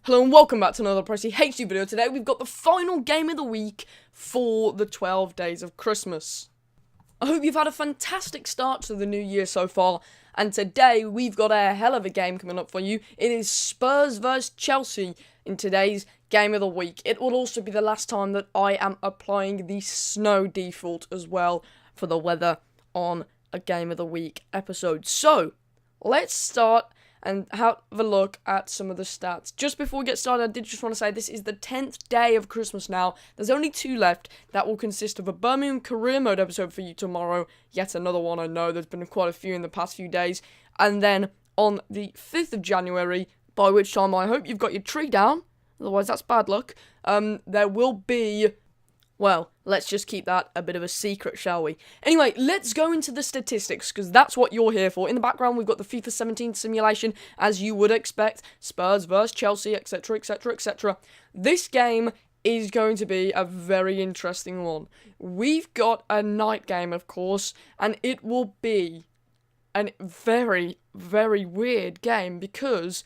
Hello and welcome back to another Pricey HD video. Today we've got the final game of the week for the 12 days of Christmas. I hope you've had a fantastic start to the new year so far, and today we've got a hell of a game coming up for you. It is Spurs vs Chelsea in today's game of the week. It will also be the last time that I am applying the snow default as well for the weather on a game of the week episode. So, let's start and have a look at some of the stats. Just before we get started, I did just want to say this is the 10th day of Christmas now. There's only 2 left. That will consist of a Birmingham Career Mode episode for you tomorrow. Yet another one, I know. There's been quite a few in the past few days. And then on the 5th of January, by which time I hope you've got your tree down. Otherwise, that's bad luck. There will be... Well, let's just keep that a bit of a secret, shall we? Anyway, let's go into the statistics, because that's what you're here for. In the background, we've got the FIFA 17 simulation, as you would expect. Spurs versus Chelsea, etc, etc, etc. This game is going to be a very interesting one. We've got a night game, of course, and it will be a very, very weird game, because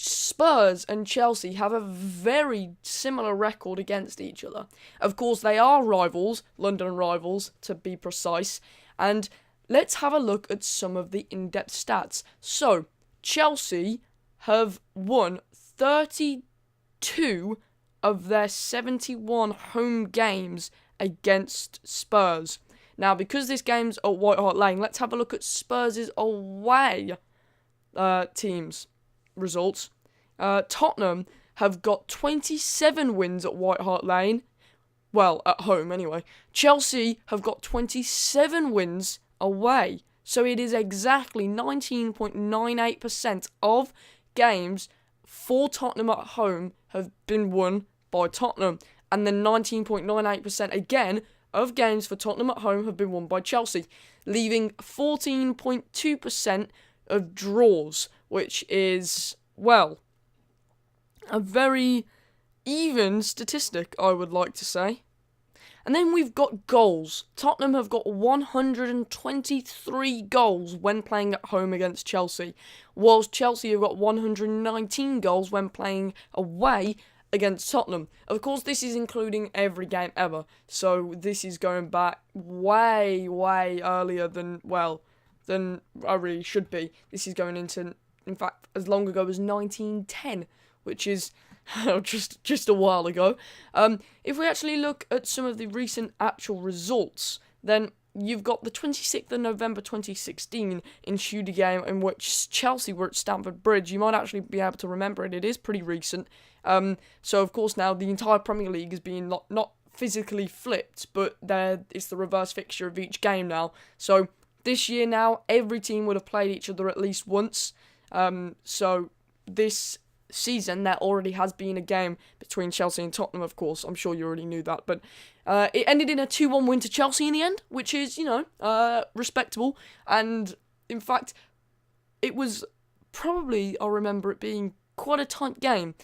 Spurs and Chelsea have a very similar record against each other. Of course, they are rivals, London rivals to be precise, and let's have a look at some of the in-depth stats. So, Chelsea have won 32 of their 71 home games against Spurs. Now, because this game's at White Hart Lane, let's have a look at Spurs' away teams. Results. Tottenham have got 27 wins at White Hart Lane. Well, at home anyway. Chelsea have got 27 wins away. So it is exactly 19.98% of games for Tottenham at home have been won by Tottenham. And then 19.98% again of games for Tottenham at home have been won by Chelsea. Leaving 14.2% of draws, which is, well, a very even statistic, I would like to say. And then we've got goals. Tottenham have got 123 goals when playing at home against Chelsea, whilst Chelsea have got 119 goals when playing away against Tottenham. Of course, this is including every game ever, so this is going back way, way earlier than I really should be. This is going into, in fact, as long ago as 1910, which is just a while ago. If we actually look at some of the recent actual results, then you've got the 26th of November 2016 ensued a game in which Chelsea were at Stamford Bridge. You might actually be able to remember it. It is pretty recent. So, of course, now the entire Premier League is being not physically flipped, but it's the reverse fixture of each game now. So, this year now, every team would have played each other at least once. So this season, there already has been a game between Chelsea and Tottenham, of course. I'm sure you already knew that. But it ended in a 2-1 win to Chelsea in the end, which is, respectable. And, in fact, it was probably, I remember it being quite a tight game.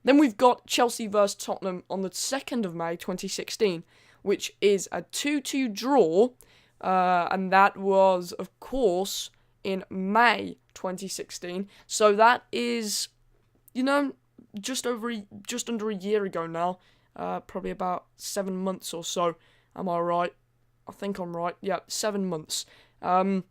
Then we've got Chelsea versus Tottenham on the 2nd of May 2016, which is a 2-2 draw. And that was, of course, in May 2016. So that is, just under a year ago now. Probably about 7 months or so. Am I right? I think I'm right. Yeah, 7 months. Then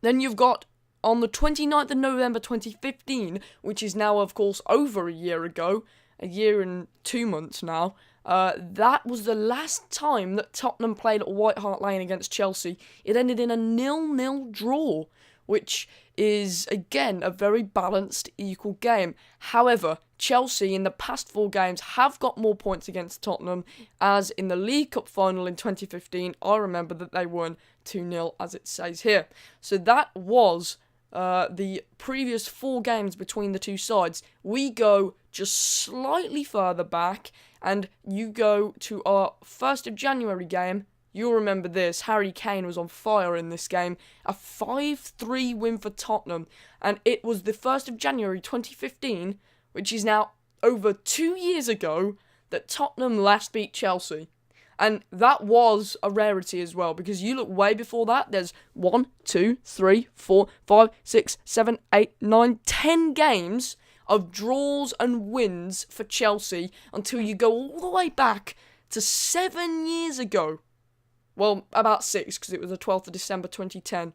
you've got on the 29th of November 2015, which is now, of course, over a year ago. A year and 2 months now. That was the last time that Tottenham played at White Hart Lane against Chelsea. It ended in a 0-0 draw, which is, again, a very balanced, equal game. However, Chelsea in the past 4 games have got more points against Tottenham, as in the League Cup final in 2015, I remember that they won 2-0, as it says here. So that was the previous 4 games between the two sides. We go just slightly further back, and you go to our 1st of January game. You'll remember this. Harry Kane was on fire in this game. A 5-3 win for Tottenham, and it was the 1st of January 2015, which is now over 2 years ago, that Tottenham last beat Chelsea. And that was a rarity as well, because you look way before that, there's 1, 2, 3, 4, 5, 6, 7, 8, 9, 10 games of draws and wins for Chelsea until you go all the way back to 7 years ago. Well, about 6, because it was the 12th of December 2010.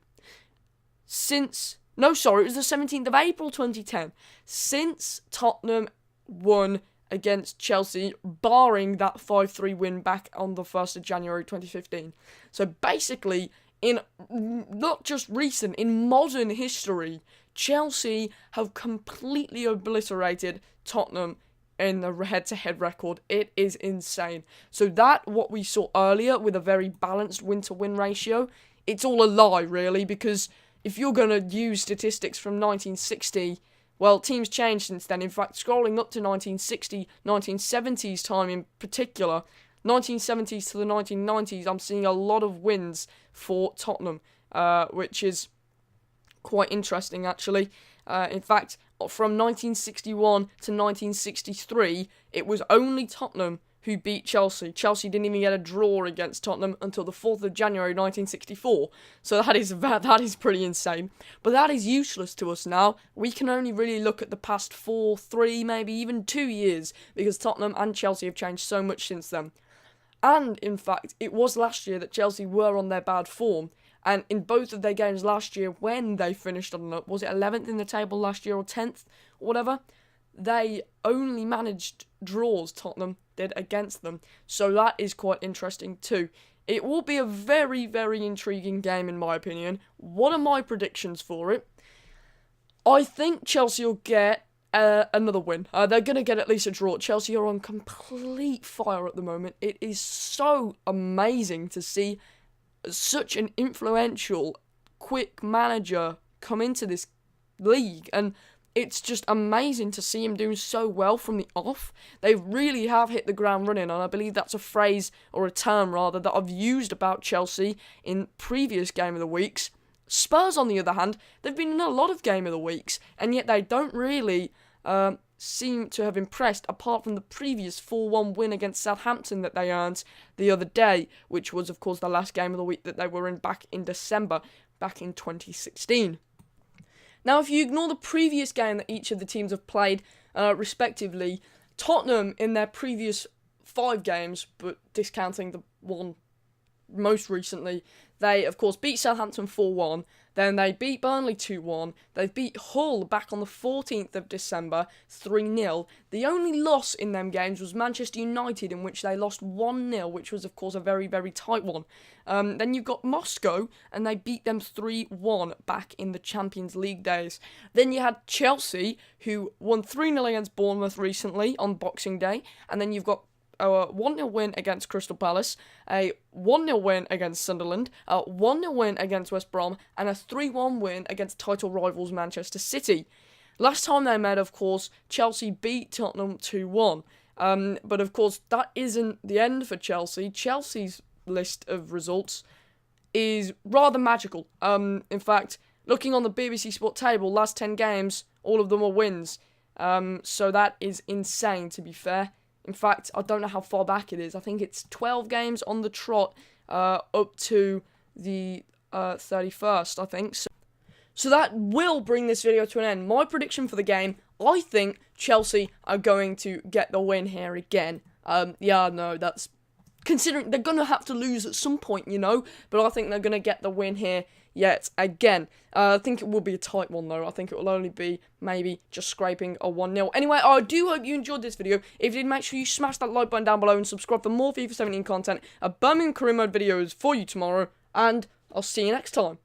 It was the 17th of April 2010. Since Tottenham won against Chelsea, barring that 5-3 win back on the 1st of January 2015. So basically, in not just recent, in modern history, Chelsea have completely obliterated Tottenham in the head-to-head record. It is insane. So that, what we saw earlier with a very balanced win-to-win ratio, it's all a lie, really, because if you're going to use statistics from 1960, well, teams changed since then. In fact, scrolling up to 1960, 1970s time in particular, 1970s to the 1990s, I'm seeing a lot of wins for Tottenham, which is quite interesting, actually. In fact, from 1961 to 1963, it was only Tottenham who beat Chelsea. Chelsea didn't even get a draw against Tottenham until the 4th of January 1964. So that is pretty insane. But that is useless to us now. We can only really look at the past 4, 3, maybe even 2 years, because Tottenham and Chelsea have changed so much since then. And, in fact, it was last year that Chelsea were on their bad form. And in both of their games last year, when they finished on, was it 11th in the table last year or 10th or whatever, they only managed draws, Tottenham did, against them. So that is quite interesting too. It will be a very, very intriguing game in my opinion. What are my predictions for it? I think Chelsea will get another win. They're going to get at least a draw. Chelsea are on complete fire at the moment. It is so amazing to see such an influential, quick manager come into this league, and it's just amazing to see him doing so well from the off. They really have hit the ground running, and I believe that's a phrase, or a term rather, that I've used about Chelsea in previous Game of the Weeks. Spurs, on the other hand, they've been in a lot of Game of the Weeks, and yet they don't really seem to have impressed, apart from the previous 4-1 win against Southampton that they earned the other day, which was, of course, the last game of the week that they were in back in December, back in 2016. Now, if you ignore the previous game that each of the teams have played, respectively, Tottenham, in their previous 5 games, but discounting the one most recently, they, of course, beat Southampton 4-1, then they beat Burnley 2-1, they beat Hull back on the 14th of December 3-0. The only loss in them games was Manchester United, in which they lost 1-0, which was, of course, a very, very tight one. Then you've got Moscow, and they beat them 3-1 back in the Champions League days. Then you had Chelsea, who won 3-0 against Bournemouth recently on Boxing Day, and then you've got a 1-0 win against Crystal Palace, a 1-0 win against Sunderland, a 1-0 win against West Brom, and a 3-1 win against title rivals Manchester City. Last time they met, of course, Chelsea beat Tottenham 2-1. But of course, that isn't the end for Chelsea. Chelsea's list of results is rather magical. In fact, looking on the BBC Sport table, last 10 games, all of them are wins. So that is insane, to be fair. In fact, I don't know how far back it is. I think it's 12 games on the trot up to the 31st, I think. So that will bring this video to an end. My prediction for the game, I think Chelsea are going to get the win here again. That's considering they're going to have to lose at some point, but I think they're going to get the win here yet again. I think it will be a tight one, though. I think it will only be maybe just scraping a 1-0. Anyway, I do hope you enjoyed this video. If you did, make sure you smash that like button down below and subscribe for more FIFA 17 content, a Birmingham career mode videos for you tomorrow, and I'll see you next time.